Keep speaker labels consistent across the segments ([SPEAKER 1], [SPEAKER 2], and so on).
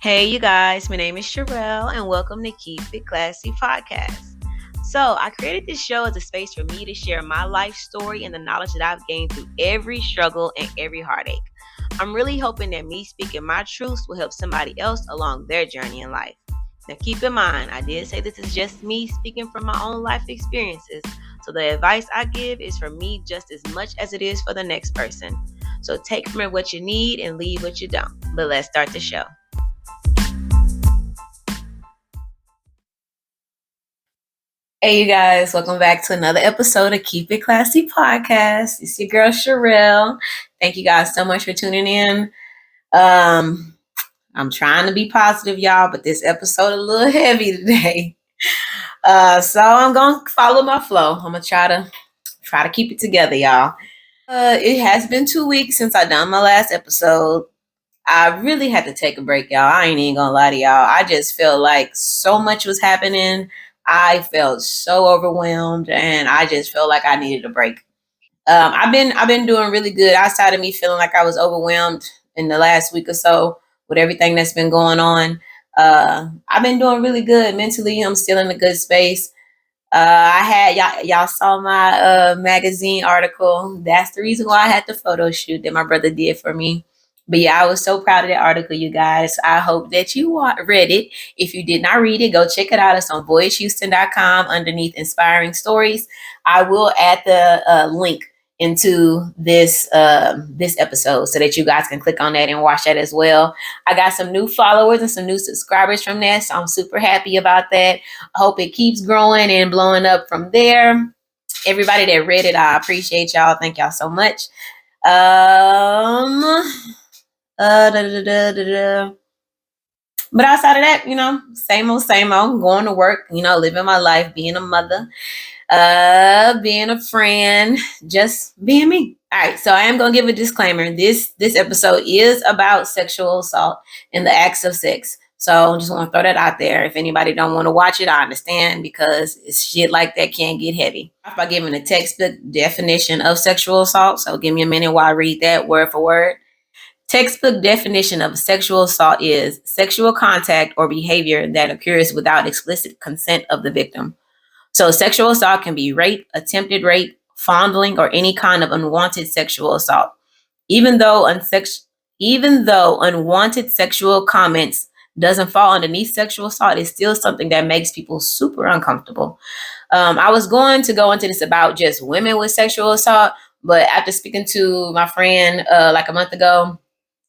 [SPEAKER 1] Hey, you guys, my name is Sherelle, and welcome to Keep It Classy podcast. So, I created this show as a space for me to share my life story and the knowledge that I've gained through every struggle and every heartache. I'm really hoping that me speaking my truths will help somebody else along their journey in life. Now, keep in mind, I did say this is just me speaking from my own life experiences, so the advice I give is for me just as much as it is for the next person. So, take from it what you need and leave what you don't. But let's start the show. Hey, you guys, welcome back to another episode of Keep It Classy podcast. It's your girl, Sherelle. Thank you guys so much for tuning in. I'm trying to be positive, y'all, but this episode a little heavy today. So I'm going to follow my flow. I'm going to try to keep it together, y'all. It has been 2 weeks since I done my last episode. I really had to take a break, y'all. I ain't even gonna lie to y'all. I just felt like so much was happening. I felt so overwhelmed, and I just felt like I needed a break. I've been doing really good outside of me feeling like I was overwhelmed in the last week or so with everything that's been going on. I've been doing really good mentally. I'm still in a good space. I had y'all saw my magazine article. That's the reason why I had the photo shoot that my brother did for me. But yeah, I was so proud of that article, you guys. I hope that you read it. If you did not read it, go check it out. It's on voyagehouston.com underneath inspiring stories. I will add the link into this episode so that you guys can click on that and watch that as well. I got some new followers and some new subscribers from that, so I'm super happy about that. I hope it keeps growing and blowing up from there. Everybody that read it, I appreciate y'all. Thank y'all so much. Um, da, da, da, da, da. But outside of that, same old, going to work, living my life, being a mother, being a friend, just being me. All right, so I am gonna give a disclaimer. This episode is about sexual assault and the acts of sex. So I just want to throw that out there. If anybody don't want to watch it, I understand because it's shit like that can get heavy. By giving a textbook definition of sexual assault. So give me a minute while I read that word for word. Textbook definition of sexual assault is sexual contact or behavior that occurs without explicit consent of the victim. So sexual assault can be rape, attempted rape, fondling, or any kind of unwanted sexual assault. Even though unwanted sexual comments doesn't fall underneath sexual assault, it's still something that makes people super uncomfortable. I was going to go into this about just women with sexual assault, but after speaking to my friend like a month ago,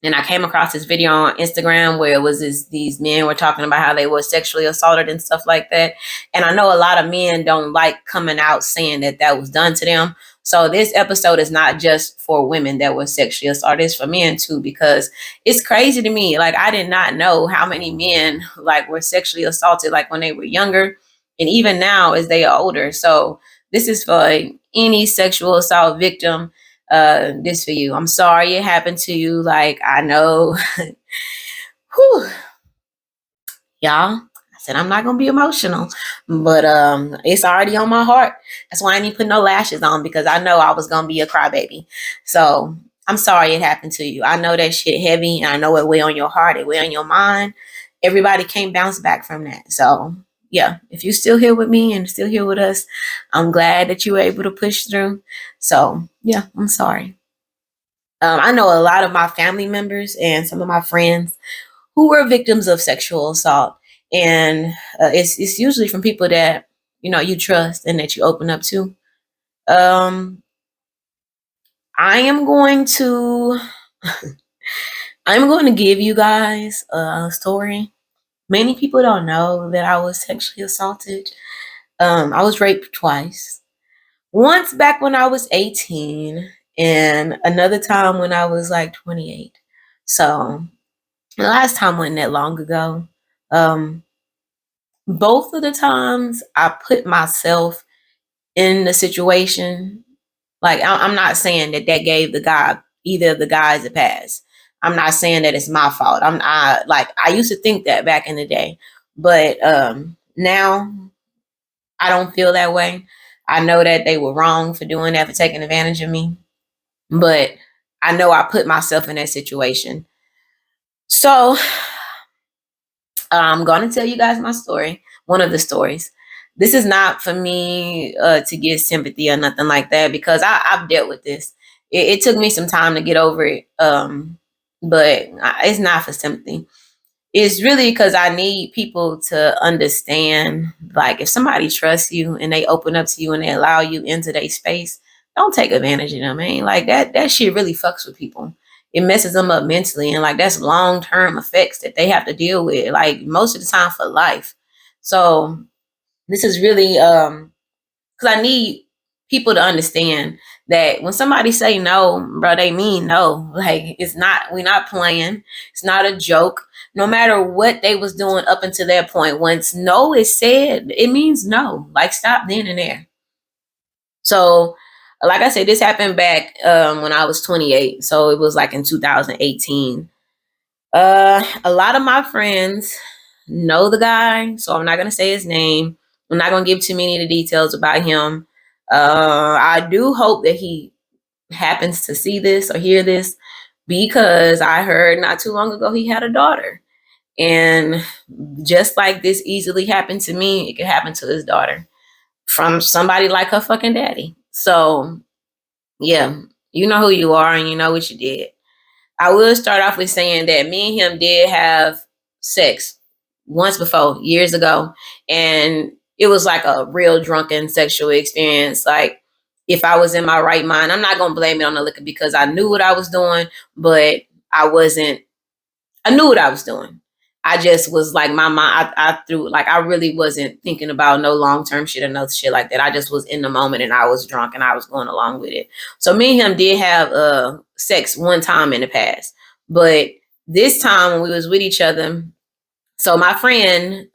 [SPEAKER 1] and I came across this video on Instagram where it was these men were talking about how they were sexually assaulted and stuff like that. And I know a lot of men don't like coming out saying that was done to them. So this episode is not just for women that were sexually assaulted. It's for men too, because it's crazy to me. Like, I did not know how many men like were sexually assaulted like when they were younger and even now as they are older. So this is for any sexual assault victim. This for you. I'm sorry it happened to you. Like, I know. Whew. Y'all, I said I'm not gonna be emotional, but it's already on my heart. That's why I ain't put no lashes on, because I know I was gonna be a crybaby. So I'm sorry it happened to you. I know that shit heavy, and I know it weigh on your heart, it weigh on your mind. Everybody can't bounce back from that. So yeah, if you're still here with me and still here with us, I'm glad that you were able to push through. So yeah, I'm sorry. I know a lot of my family members and some of my friends who were victims of sexual assault, and it's usually from people that you trust and that you open up to. Um, I am going to I'm going to give you guys a story. Many people don't know that I was sexually assaulted. I was raped twice. Once back when I was 18, and another time when I was like 28. So the last time wasn't that long ago. Um, both of the times I put myself in the situation. Like, I'm not saying that gave the guy, either of the guys, a pass. I'm not saying that it's my fault. I used to think that back in the day, but now I don't feel that way. I know that they were wrong for doing that, for taking advantage of me, but I know I put myself in that situation. So I'm going to tell you guys my story, one of the stories. This is not for me to get sympathy or nothing like that, because I've dealt with this. It took me some time to get over it, but it's not for sympathy. It's really because I need people to understand, like, if somebody trusts you and they open up to you and they allow you into their space, don't take advantage of them, man. Like that shit really fucks with people. It messes them up mentally, and like that's long term effects that they have to deal with, like most of the time for life. So this is really because I need people to understand that when somebody say no, bro, they mean no. Like it's not, we're not playing. It's not a joke. No matter what they was doing up until that point, once no is said, it means no. Like stop then and there. So, like I said, this happened back when I was 28. So it was like in 2018. A lot of my friends know the guy, so I'm not gonna say his name. I'm not gonna give too many of the details about him. I do hope that he happens to see this or hear this, because I heard not too long ago he had a daughter. And just like this easily happened to me, it could happen to his daughter from somebody like her fucking daddy. So, yeah, you know who you are and you know what you did. I will start off with saying that me and him did have sex once before, years ago. And it was like a real drunken sexual experience. Like, if I was in my right mind, I'm not going to blame it on the liquor, because I knew what I was doing, but I wasn't, I knew what I was doing. I just was like, my mind, I threw, like, I really wasn't thinking about no long term shit or no shit like that. I just was in the moment and I was drunk and I was going along with it. So me and him did have sex one time in the past, but this time when we was with each other, so my friend,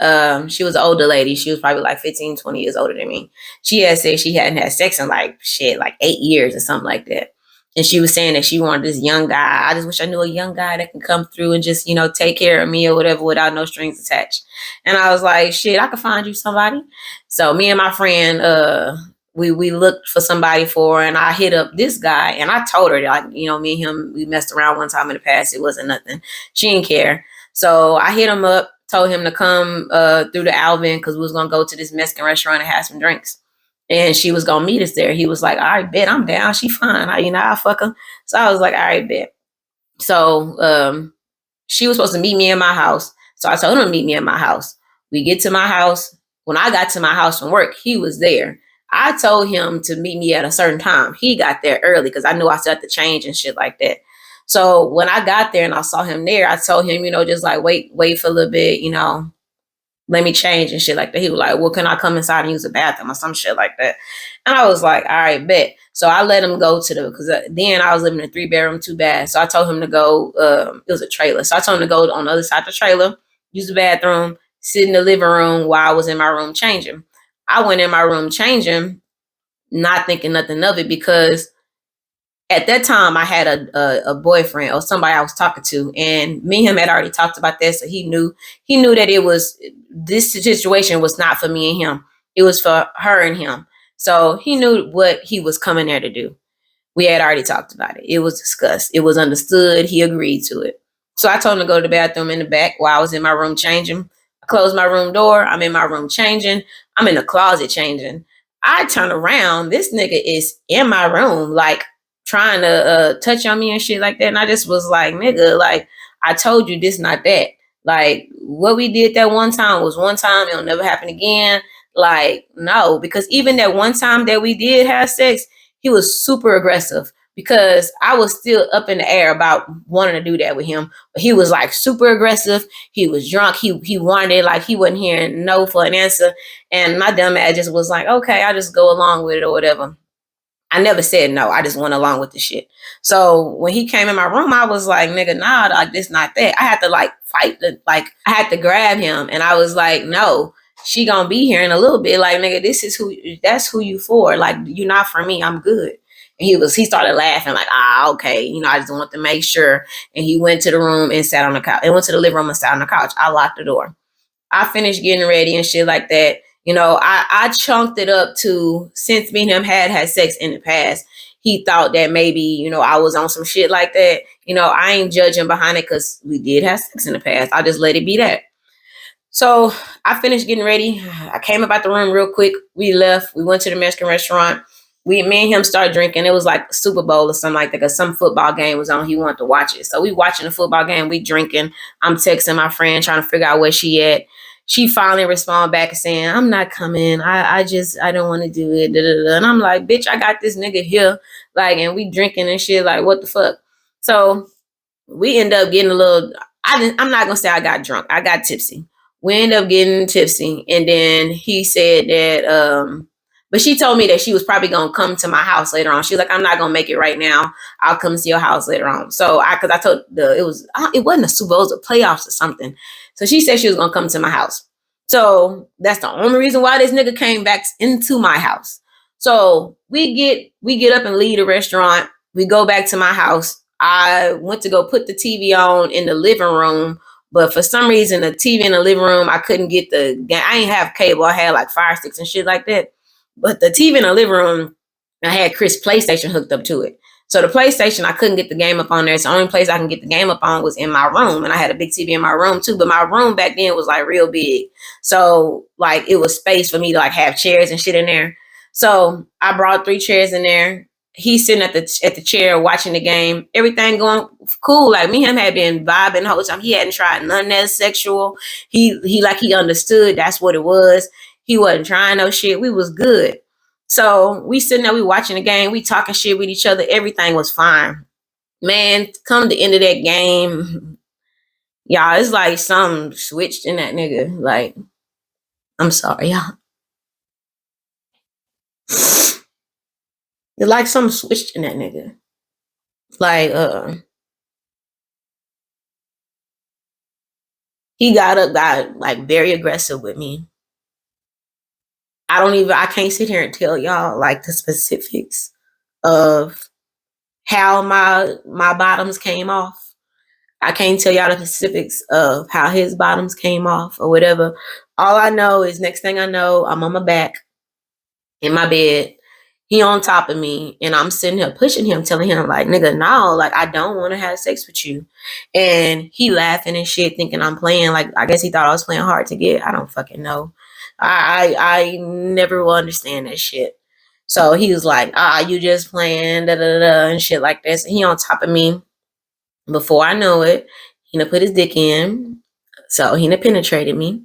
[SPEAKER 1] she was an older lady. She was probably like 15, 20 years older than me. She had said she hadn't had sex in like shit, like 8 years or something like that. And she was saying that she wanted this young guy. I just wish I knew a young guy that can come through and just, take care of me or whatever without no strings attached. And I was like, shit, I could find you somebody. So me and my friend, we looked for somebody for her, and I hit up this guy and I told her, like, me and him, we messed around one time in the past. It wasn't nothing. She didn't care. So I hit him up, told him to come through the Alvin, because we was gonna go to this Mexican restaurant and have some drinks. And she was gonna meet us there. He was like, all right, bet, I'm down. She fine. I'll fuck her. So I was like, all right, bet. So she was supposed to meet me in my house. So I told him to meet me in my house. We get to my house. When I got to my house from work, he was there. I told him to meet me at a certain time. He got there early because I knew I still had to change and shit like that. So when I got there and I saw him there, I told him, just like wait for a little bit, let me change and shit like that. He was like, well, can I come inside and use the bathroom or some shit like that? And I was like, all right, bet. So I let him go to because then I was living in a 3-bedroom, 2-bath. So I told him to go, it was a trailer. So I told him to go on the other side of the trailer, use the bathroom, sit in the living room while I was in my room changing. I went in my room changing, not thinking nothing of it, because at that time I had a boyfriend or somebody I was talking to, and me and him had already talked about that. So he knew that this situation was not for me and him. It was for her and him. So he knew what he was coming there to do. We had already talked about it. It was discussed. It was understood. He agreed to it. So I told him to go to the bathroom in the back while I was in my room changing. I closed my room door. I'm in my room changing. I'm in the closet changing. I turn around. This nigga is in my room, like trying to touch on me and shit like that. And I just was like, nigga, like, I told you this, not that. Like, what we did that one time was one time. It'll never happen again. Like, no, because even that one time that we did have sex, he was super aggressive, because I was still up in the air about wanting to do that with him. But he was like super aggressive. He was drunk. He wanted it, like he wasn't hearing no for an answer. And my dumb ass just was like, okay, I'll just go along with it or whatever. I never said no. I just went along with the shit. So when he came in my room, I was like, nigga, nah, like this, not that. I had to like fight, I had to grab him, and I was like, no, she gonna be here in a little bit. Like, nigga, that's who you for. Like, you're not for me. I'm good. And he started laughing like, okay. I just want to make sure. And he went to the room and sat on the couch. And went to the living room and sat on the couch. I locked the door. I finished getting ready and shit like that. I chunked it up to, since me and him had sex in the past, he thought that maybe, I was on some shit like that. I ain't judging behind it, because we did have sex in the past. I just let it be that. So I finished getting ready. I came up out the room real quick. We left. We went to the Mexican restaurant. Me and him started drinking. It was like Super Bowl or something like that, because some football game was on. He wanted to watch it. So we watching the football game. We drinking. I'm texting my friend trying to figure out where she at. She finally responded back and saying, I'm not coming. I don't want to do it. Da, da, da. And I'm like, bitch, I got this nigga here. Like, and we drinking and shit. Like, what the fuck? So we end up getting a little, I'm not gonna say I got drunk. I got tipsy. We end up getting tipsy, and then he said that but she told me that she was probably gonna come to my house later on. She was like, I'm not gonna make it right now. I'll come to your house later on. So cause I told it wasn't a Super Bowl, it was a playoffs or something. So she said she was gonna come to my house. So that's the only reason why this nigga came back into my house. So we get up and leave the restaurant. We go back to my house. I went to go put the TV on in the living room, but for some reason, the TV in the living room, I couldn't get I ain't have cable. I had like Fire Sticks and shit like that. But the TV in the living room, I had Chris' PlayStation hooked up to it. So the PlayStation, I couldn't get the game up on there. It's the only place I can get the game up on was in my room. And I had a big TV in my room too. But my room back then was like real big. So like it was space for me to like have chairs and shit in there. So I brought 3 chairs in there. He's sitting at the chair watching the game. Everything going cool. Like me and him had been vibing the whole time. He hadn't tried none that sexual. He understood that's what it was. He wasn't trying no shit. We was good. So we sitting there, we watching the game, we talking shit with each other. Everything was fine. Man, come the end of that game, y'all, it's like something switched in that nigga. Like, I'm sorry, y'all. It's like something switched in that nigga. Like, he got like very aggressive with me. I can't sit here and tell y'all like the specifics of how my bottoms came off. I can't tell y'all the specifics of how his bottoms came off or whatever. All I know is next thing I know, I'm on my back in my bed. He on top of me, and I'm sitting here pushing him, telling him like, nigga, no, like I don't want to have sex with you. And he laughing and shit, thinking I'm playing. Like I guess he thought I was playing hard to get. I don't fucking know. I never will understand that shit. So he was like, you just playing, da da da, and shit like this. And he on top of me. Before I know it, he done put his dick in. So he done penetrated me.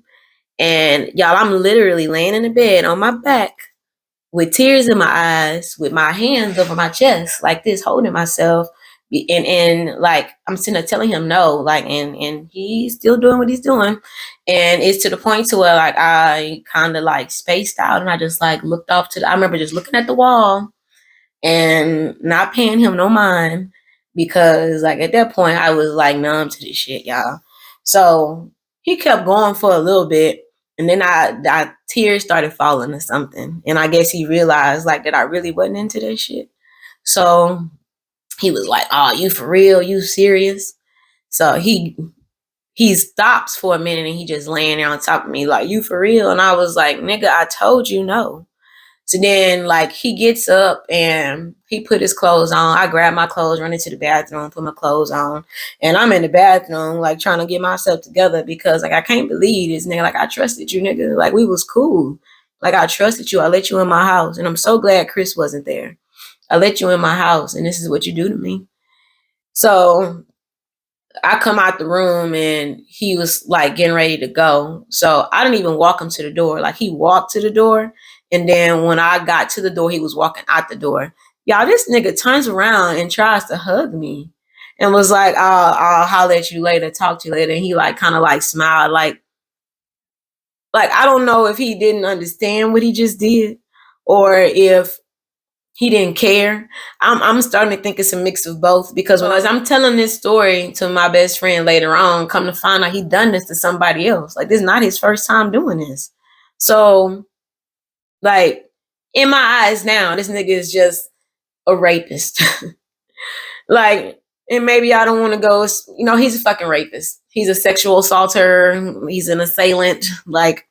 [SPEAKER 1] And y'all, I'm literally laying in the bed on my back with tears in my eyes, with my hands over my chest, like this, holding myself. And like I'm sitting there telling him no, like and he's still doing what he's doing. And it's to the point to where like I kind of like spaced out and I just like looked off I remember just looking at the wall and not paying him no mind, because like at that point I was like numb to this shit, y'all. So he kept going for a little bit, and then I tears started falling or something, and I guess he realized like that I really wasn't into that shit. So he was like, "Oh, you for real? You serious?" So he stops for a minute and he just laying there on top of me like, "You for real?" And I was like, "Nigga, I told you no." So then, like, he gets up and he put his clothes on. I grab my clothes, run into the bathroom, put my clothes on. And I'm in the bathroom, like, trying to get myself together because, like, I can't believe this, nigga. Like, I trusted you, nigga. Like, we was cool. Like, I trusted you. I let you in my house. And I'm so glad Chris wasn't there. I let you in my house, and this is what you do to me. So I come out the room and he was like getting ready to go. So I didn't even walk him to the door. Like he walked to the door. And then when I got to the door, he was walking out the door. Y'all, this nigga turns around and tries to hug me and was like, I'll holler at you later, talk to you later. And he like kind of like smiled, like I don't know if he didn't understand what he just did or if he didn't care. I'm starting to think it's a mix of both, because when I'm telling this story to my best friend later on, come to find out he done this to somebody else. Like this is not his first time doing this. So like in my eyes now, this nigga is just a rapist. Like, and maybe I don't want to go, he's a fucking rapist. He's a sexual assaulter. He's an assailant. Like,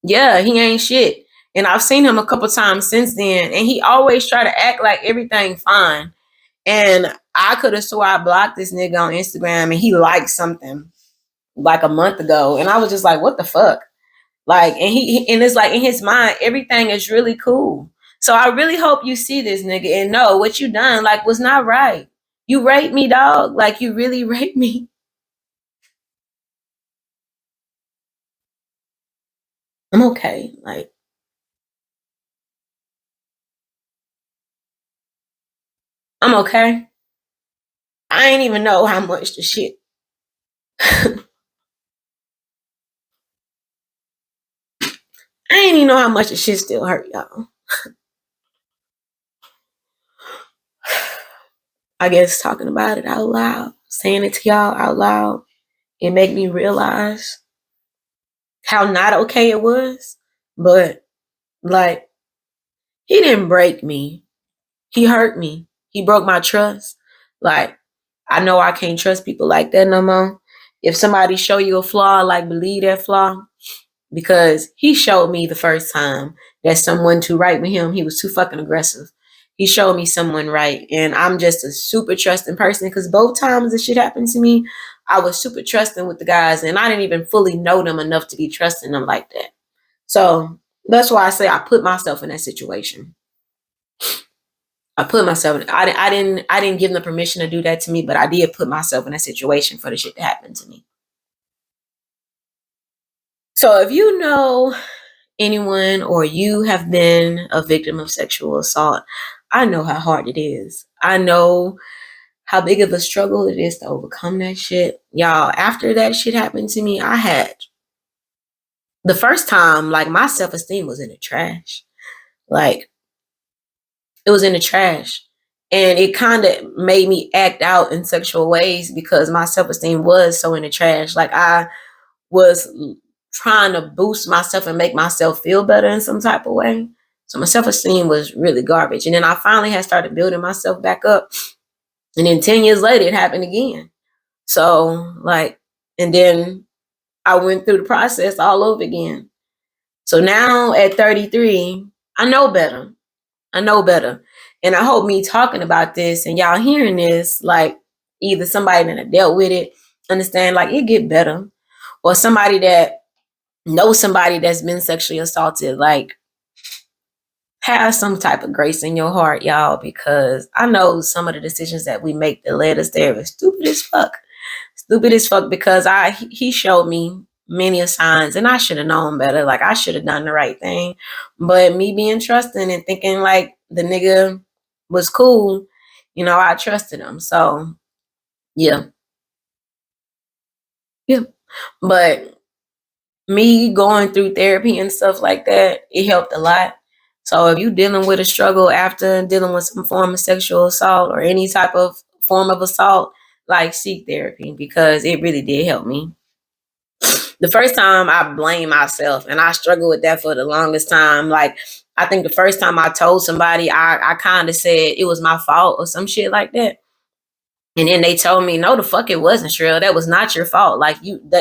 [SPEAKER 1] yeah, he ain't shit. And I've seen him a couple times since then, and he always try to act like everything fine. And I could have swore I blocked this nigga on Instagram and he liked something. like a month ago, and I was just like, what the fuck? Like, and and it's like in his mind, everything is really cool. So I really hope you see this nigga and know what you done like was not right. You raped me, dog. Like you really raped me. I'm okay. Like I'm okay. I ain't even know how much the shit. I ain't even know how much the shit still hurt, y'all. I guess talking about it out loud, saying it to y'all out loud, it made me realize how not okay it was. But like, he didn't break me. He hurt me. He broke my trust. Like, I know I can't trust people like that no more. If somebody show you a flaw, like believe that flaw. Because he showed me the first time that someone too right with him, he was too fucking aggressive. He showed me someone right. And I'm just a super trusting person because both times this shit happened to me, I was super trusting with the guys and I didn't even fully know them enough to be trusting them like that. So that's why I say I put myself in that situation. I put myself in, I didn't give them permission to do that to me, but I did put myself in that situation for the shit to happen to me. So if you know anyone or you have been a victim of sexual assault, I know how hard it is. I know how big of a struggle it is to overcome that shit. Y'all, after that shit happened to me, I had the first time, like my self esteem was in the trash. Like it was in the trash. And it kind of made me act out in sexual ways because my self esteem was so in the trash. Like I was trying to boost myself and make myself feel better in some type of way. So my self esteem was really garbage. And then I finally had started building myself back up. And then 10 years later, it happened again. So, like, and then I went through the process all over again. So now at 33, I know better. I know better. And I hope me talking about this and y'all hearing this, like, either somebody that dealt with it, understand, like, it get better. Or somebody that know somebody that's been sexually assaulted, like have some type of grace in your heart, y'all, because I know some of the decisions that we make that led us there is stupid as fuck. Stupid as fuck because he showed me many a signs and I should have known better. Like I should have done the right thing. But me being trusting and thinking like the nigga was cool, you know, I trusted him. So yeah. Yeah. But me going through therapy and stuff like that, it helped a lot. So if you dealing with a struggle after dealing with some form of sexual assault or any type of form of assault, like seek therapy because it really did help me. The first time I blamed myself and I struggled with that for the longest time. Like I think the first time I told somebody, I kind of said it was my fault or some shit like that. And then they told me, no, the fuck it wasn't, Shrill. That was not your fault. Like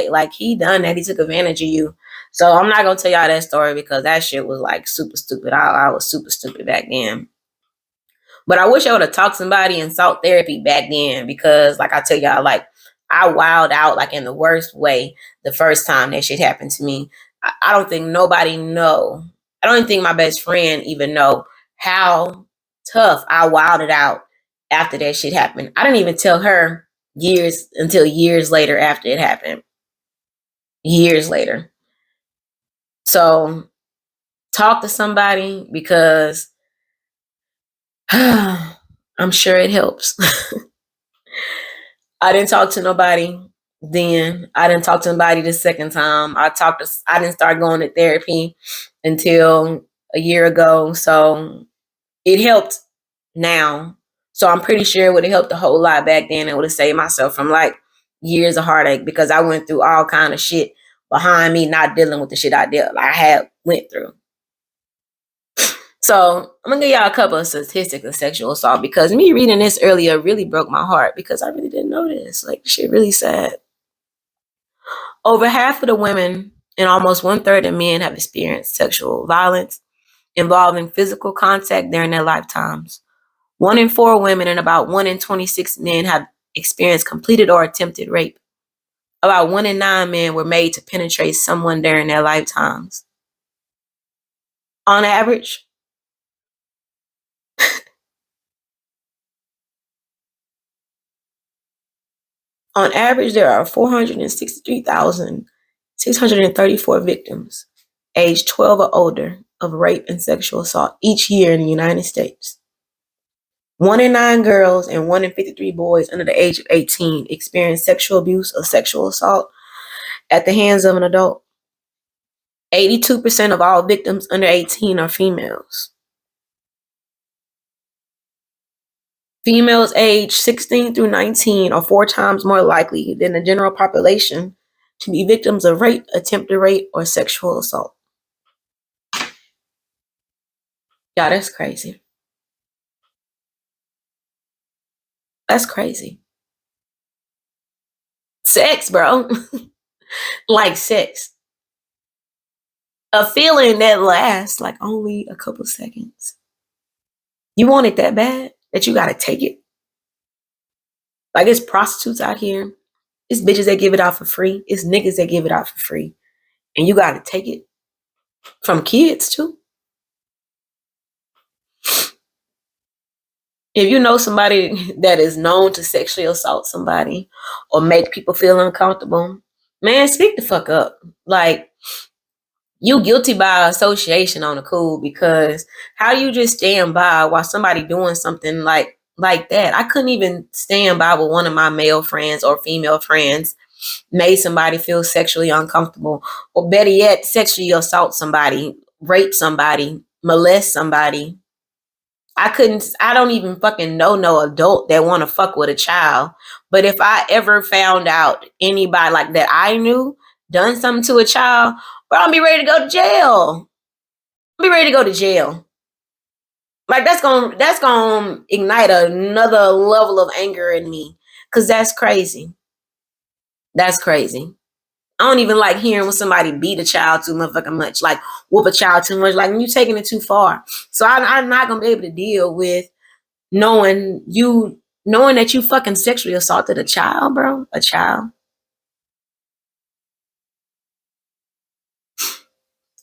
[SPEAKER 1] like he done that. He took advantage of you. So I'm not gonna tell y'all that story because that shit was like super stupid. I was super stupid back then. But I wish I would have talked to somebody and sought therapy back then because, like I tell y'all, like I wilded out like in the worst way the first time that shit happened to me. I don't think nobody know. I don't even think my best friend even know how tough I wilded out after that shit happened. I didn't even tell her years later after it happened. Years later. So talk to somebody because I'm sure it helps. I didn't talk to nobody then. I didn't talk to nobody the second time. I didn't start going to therapy until a year ago. So it helped now. So I'm pretty sure it would have helped a whole lot back then. It would have saved myself from like years of heartache because I went through all kind of shit behind me not dealing with the shit I had went through. So I'm gonna give y'all a couple of statistics of sexual assault because me reading this earlier really broke my heart because I really didn't know this. Like shit really sad. Over half of the women and almost 1/3 of men have experienced sexual violence involving physical contact during their lifetimes. 1 in 4 women and about 1 in 26 men have experienced completed or attempted rape. About 1 in 9 men were made to penetrate someone during their lifetimes. On average, there are 463,634 victims aged 12 or older of rape and sexual assault each year in the United States. 1 in 9 girls and 1 in 53 boys under the age of 18 experience sexual abuse or sexual assault at the hands of an adult. 82% of all victims under 18 are females. Females aged 16 through 19 are 4 times more likely than the general population to be victims of rape, attempted rape, or sexual assault. Yeah, that's crazy. That's crazy. Sex, bro. Like sex. A feeling that lasts like only a couple seconds. You want it that bad that you gotta take it. Like, it's prostitutes out here. It's bitches that give it out for free. It's niggas that give it out for free. And you gotta take it. From kids too. If you know somebody that is known to sexually assault somebody or make people feel uncomfortable, man, speak the fuck up. Like, you guilty by association on the cool, because how you just stand by while somebody doing something like that? I couldn't even stand by with one of my male friends or female friends made somebody feel sexually uncomfortable, or better yet, sexually assault somebody, rape somebody, molest somebody. I don't even fucking know no adult that want to fuck with a child. But if I ever found out anybody like that I knew done something to a child, bro, I'll be ready to go to jail. I'll be ready to go to jail. Like, that's gonna ignite another level of anger in me. Cause that's crazy. That's crazy. I don't even like hearing when somebody beat a child too motherfucking much, like whoop a child too much. Like, you taking it too far. So I'm not gonna be able to deal with knowing that you fucking sexually assaulted a child, bro. A child.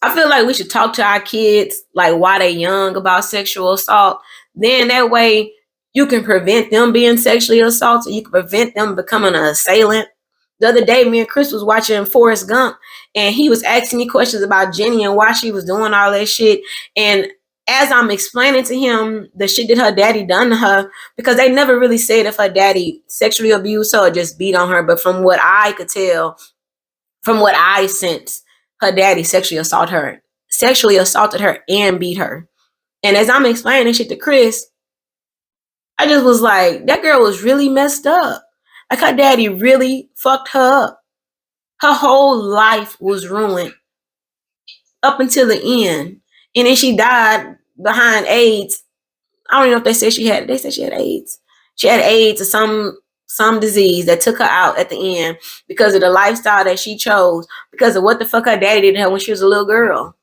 [SPEAKER 1] I feel like we should talk to our kids like while they're young about sexual assault. Then that way you can prevent them being sexually assaulted. You can prevent them becoming an assailant. The other day, me and Chris was watching Forrest Gump, and he was asking me questions about Jenny and why she was doing all that shit. And as I'm explaining to him the shit that her daddy done to her, because they never really said if her daddy sexually abused her or just beat on her, but from what I could tell, from what I sensed, her daddy sexually assaulted her and beat her. And as I'm explaining shit to Chris, I just was like, that girl was really messed up. Like, her daddy really fucked her up. Her whole life was ruined up until the end. And then she died behind AIDS. I don't even know if they said she had AIDS. She had AIDS or some disease that took her out at the end because of the lifestyle that she chose, because of what the fuck her daddy did to her when she was a little girl.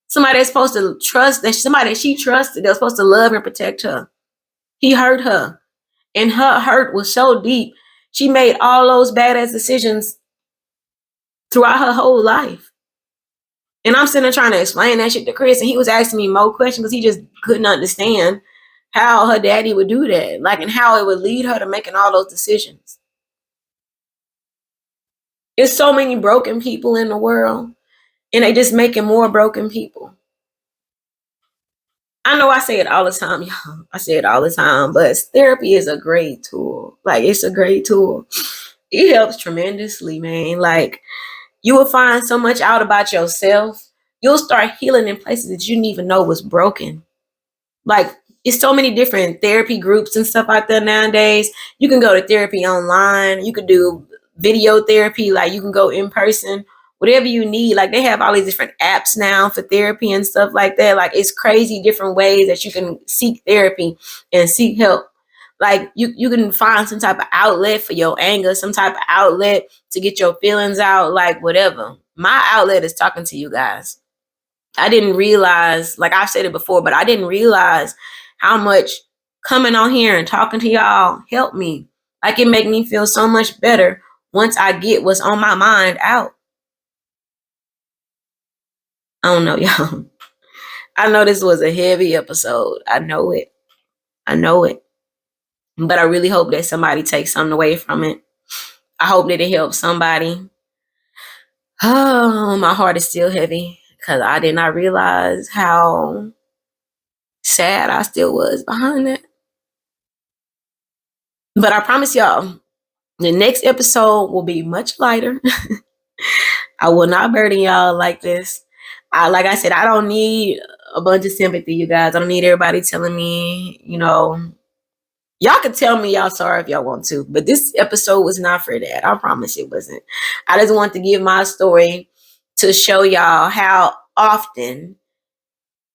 [SPEAKER 1] Somebody that's supposed to trust, that somebody that she trusted, that was supposed to love and protect her. He hurt her. And her hurt was so deep. She made all those badass decisions throughout her whole life. And I'm sitting there trying to explain that shit to Chris, and he was asking me more questions because he just couldn't understand how her daddy would do that, like, and how it would lead her to making all those decisions. There's so many broken people in the world, and they just making more broken people. I know I say it all the time, y'all. I say it all the time, but therapy is a great tool. Like, it's a great tool. It helps tremendously, man. Like, you will find so much out about yourself. You'll start healing in places that you didn't even know was broken. Like, it's so many different therapy groups and stuff out there nowadays. You can go to therapy online. You could do video therapy. Like, you can go in person, whatever you need. Like, they have all these different apps now for therapy and stuff like that. Like, it's crazy different ways that you can seek therapy and seek help. Like, you can find some type of outlet for your anger, some type of outlet to get your feelings out, like, whatever. My outlet is talking to you guys. I didn't realize, like I've said it before, but I didn't realize how much coming on here and talking to y'all helped me. Like, it made me feel so much better once I get what's on my mind out. I don't know, y'all. I know this was a heavy episode. I know it. But I really hope that somebody takes something away from it. I hope that it helps somebody. Oh, my heart is still heavy because I did not realize how sad I still was behind that. But I promise y'all, the next episode will be much lighter. I will not burden y'all like this. Like I said, I don't need a bunch of sympathy, you guys. I don't need everybody telling me, y'all can tell me y'all sorry if y'all want to, but this episode was not for that. I promise it wasn't. I just want to give my story to show y'all how often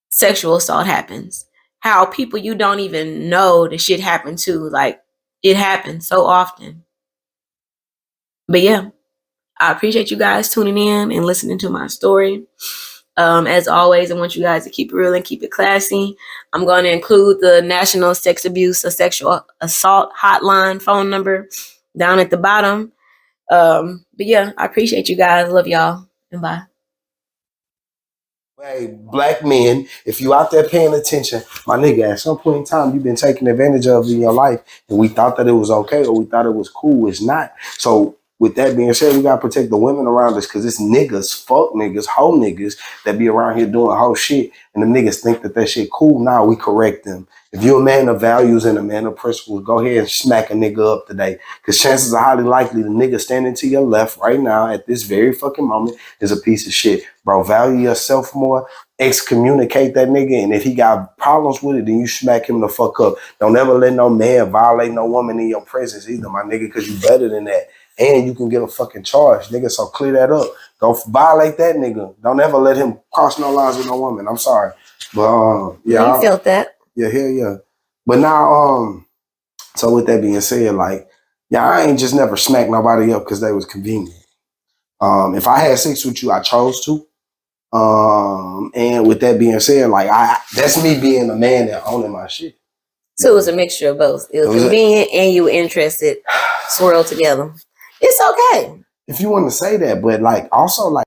[SPEAKER 1] sexual assault happens. How people you don't even know the shit happen to, like it happens so often. But yeah, I appreciate you guys tuning in and listening to my story. As always, I want you guys to keep it real and keep it classy. I'm going to include the National Sex Abuse or Sexual Assault Hotline phone number down at the bottom. But yeah, I appreciate you guys. Love y'all. And bye.
[SPEAKER 2] Hey, black men, if you out there paying attention, my nigga, at some point in time, you've been taken advantage of in your life, and we thought that it was okay or we thought it was cool. It's not. So with that being said, we gotta protect the women around us because it's niggas, fuck niggas, hoe niggas that be around here doing whole shit, and the niggas think that shit cool. Now we correct them. If you're a man of values and a man of principles, go ahead and smack a nigga up today. Because chances are highly likely the nigga standing to your left right now at this very fucking moment is a piece of shit. Bro, value yourself more, excommunicate that nigga, and if he got problems with it, then you smack him the fuck up. Don't ever let no man violate no woman in your presence either, my nigga, because you better than that. And you can get a fucking charge, nigga, so clear that up. Don't violate that nigga. Don't ever let him cross no lines with no woman. I'm sorry. But, yeah.
[SPEAKER 1] You felt that.
[SPEAKER 2] Yeah, hell yeah. But now, so with that being said, like, yeah, I ain't just never smacked nobody up because they was convenient. If I had sex with you, I chose to. And with that being said, like, that's me being a man that owning my shit.
[SPEAKER 1] So it was a mixture of both. It was convenient and you were interested, swirled together. It's okay.
[SPEAKER 2] If you want to say that, but like, also like.